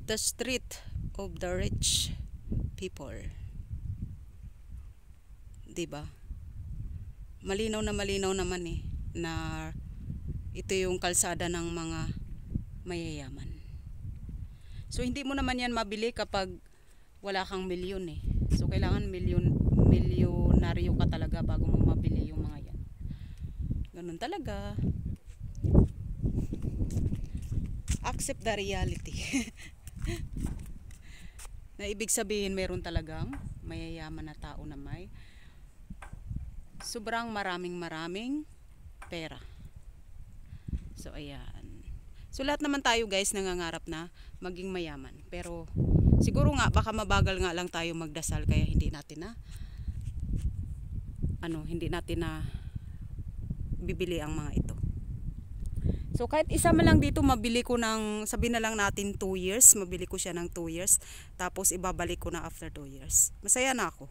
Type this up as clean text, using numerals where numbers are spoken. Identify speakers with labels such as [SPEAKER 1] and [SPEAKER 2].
[SPEAKER 1] The street of the rich people. 'Di ba? Malinaw naman na ito yung kalsada ng mga mayayaman. So hindi mo naman yan mabili kapag wala kang milyon eh. So kailangan milyonaryo ka talaga bago mo mabili yung mga yan. Ganun talaga. Accept the reality. Na ibig sabihin meron talagang mayayaman na tao na may sobrang maraming pera. So ayan. So lahat naman tayo guys nangangarap na maging mayaman. Pero siguro nga baka mabagal nga lang tayo magdasal kaya hindi natin na bibili ang mga ito. So kahit isa man lang dito mabili ko ng, sabihin na lang natin 2 years, mabili ko siya ng 2 years, tapos ibabalik ko na after 2 years. Masaya na ako.